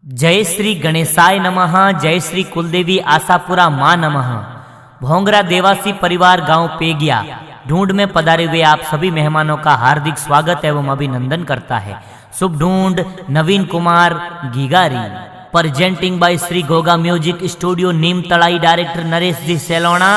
जय श्री गणेशाय नमः। जय श्री कुलदेवी आशापुरा माँ नमः। भोंगरा देवासी परिवार गांव पेगिया ढूंढ में पधारे हुए आप सभी मेहमानों का हार्दिक स्वागत एवं अभिनंदन करता है। शुभ ढूंढ नवीन कुमार गीगारी presenting by Shri Goga music studio नीम तड़ाई। डायरेक्टर नरेश जी सेलोना।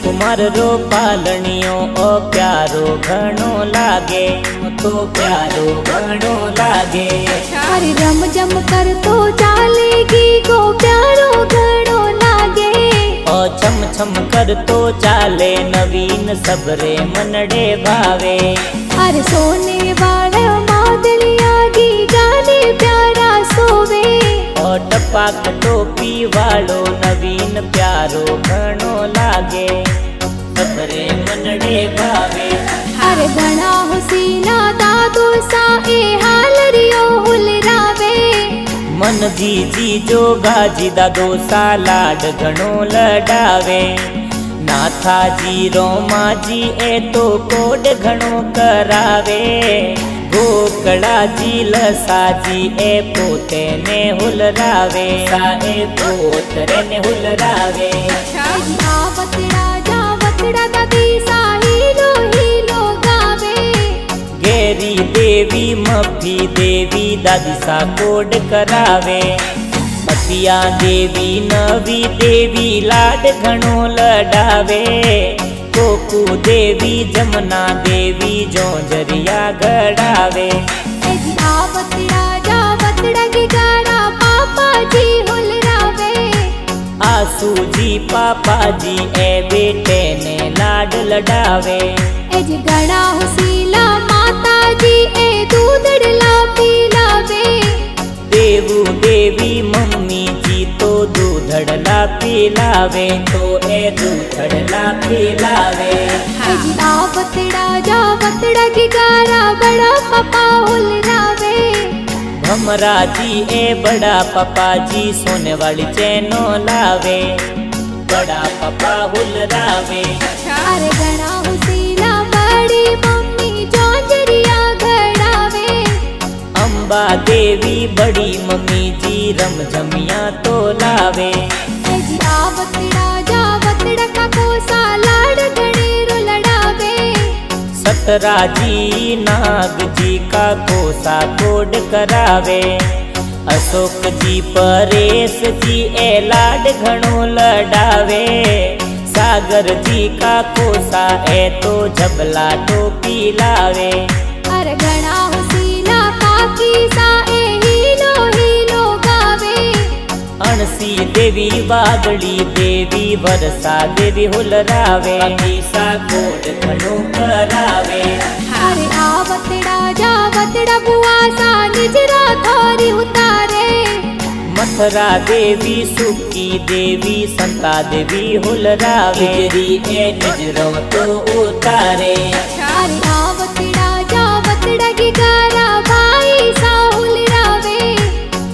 कुमार रो पालनियो ओ प्यारो घणो लागे तो प्यारो घणो लागे। अरे रम जम कर तो चालेगी गो प्यारो घणो लागे। ओ छम छम कर तो चाले नवीन सबरे मनडे भावे। अरे सोने वाला मादलिया गी गाने प्यारा सोवे। ओ टपाक टोपी वालो नवीन प्यारो घणो लागे सबरे मनडे भावे। अरे घणा हुसीना दादू सा ए हालरियो हुलरावे। मन जी जी जो गाजी दादो सा लाड घणो लडावे। नाथा जी रोमा जी ए तो कोड घणो करावे। गोकड़ा जी लसा जी ए पोते ने हुलरावे। सा ए पोतरे ने हुलरावे। दादी सा हीलो हीलो गावे। गेरी देवी मफी देवी दादी सा कोड करावे। मतिया देवी नवी देवी लाड घणो लडावे। कोकू देवी जमुना देवी जोंजरिया गड़ावे। आवतड़ा की गाड़ा पापा जी हुलरावे। आसू जी पापा जी ए बेटे ने लाड लडावे। एज गड़ा हुसीला माता जी ए दूधड़ला पिलावे। देवू देवी मम्मी जी तो दूधड़ला पिलावे। तो ए दूधड़ला पिलावे। आवतड़ा की गारा बड़ा पापा हुलरावे। भमरा जी ए बड़ा पापा जी सोने वाली चैनो लावे। बड़ा पापा हुलरावे। अरे गणा हुसीला बड़ी मम्मी जोंजरिया गड़ावे। अम्बा देवी बड़ी मम्मी जी रमझमिया तो लावे। आवतड़ा का कोसा लाड घणेरो लडावे। सतरा जी नाग जी का कोसा कोड करावे। अशोक जी परेश जी ए लाड घणो लडावे। सागर जी का कोसा ए तो झबला टोपी लावे। अरे घणा हुसीला काकी सा ए हीलो हीलो गावे। अणसी देवी वागड़ी देवी वरसा देवी हुलरावे। सा कोड घणो करावे। अरे आवतड़ा बुआ सा निजरा थोरी उतारे। मथुरा देवी सुकी देवी संता देवी हुलरावे। निजरी ए निजरो तो उतारे। अरे आवतड़ा की गारा भाई सा हुलरावे।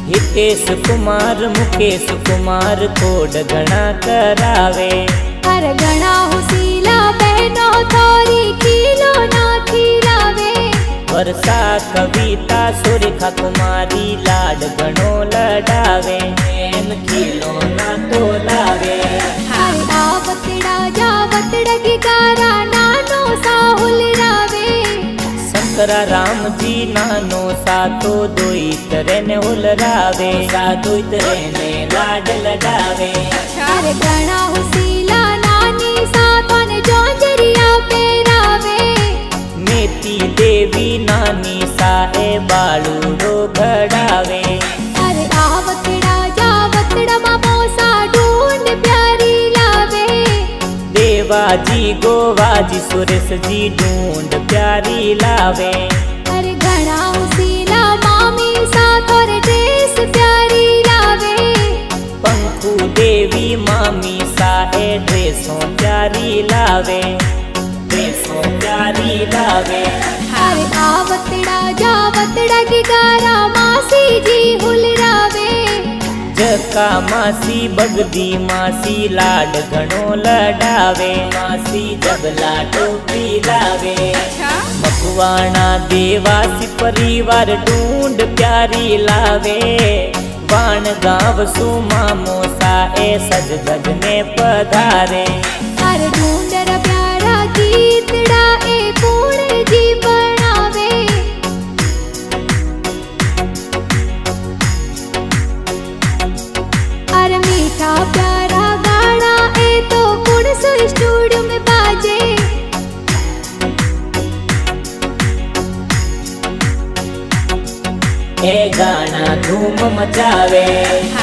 हितेश कुमार मुकेश कुमार कोड घणा करावे। अरे घणा हुसीला बहनो थोरी खीलो ना खीलावे। वर्षा कविता सुरेखा कुमारी लाड घणो लडावे। एन खीलो ना तो लावे। अरे आवतड़ा की गारा नानो सा हुलरावे। शंकरा राम जी नानो सा तो दोई तरह ने हुलरावे। सा दोई तरह ने लाड लडावे। अरे घणा हुसीला नानी सा तोने जोंजरिया पेरावे। मेती देवी नानी सा ए बालूडो घड़ावे। अरे आवतड़ा मामो सा ढूंढ प्यारी लावे। देवाजी गोवाजी सुरेश जी ढूंढ प्यारी लावे। अरे घणा हुसीला मामी सा तोरे ड्रेस प्यारी लावे। तेरी मामी साए ड्रेसों प्यारी लावे, ड्रेसों प्यारी लावे। अरे आवतड़ा जावतड़ा की गारा मासी जी हुलरावे। जका मासी बगदी मासी लाड घणो लडावे, मासी जबला टोपी लावे। मकवाणा देवासी परिवार ढूंढ प्यारी लावे, वाण गाँव सुमामो साए सज धज में पधारे। अरे ढूंढर प्यारा गीतड़ा ए पूर्ण जी बनावे। अरे मीठा प्यारा गाना ए तो कुण स्टूडियो में बाजे। ए गाना धूम मचावे।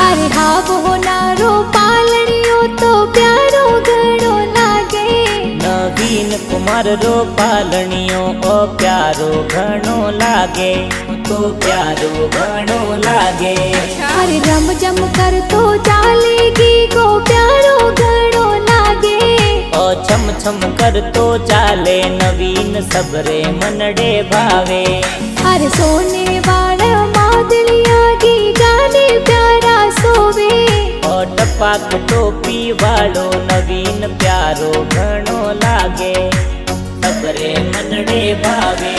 अरे हाँ वो नारो पालनियो तो प्यारो घणो लागे। नवीन कुमार रो पालनियो ओ प्यारो घणो लागे, तो प्यारो घणो लागे। अरे रम जम कर तो चालेगी को प्यारो घणो लागे। ओ छम छम कर तो चाले नवीन सबरे मनडे भावे। अरे सोने वाला मादलिया की गाने प्यारा सोवे। ओ टपाक टोपी वालो नवीन प्यारो घणो लागे, सबरे मनडे भावे।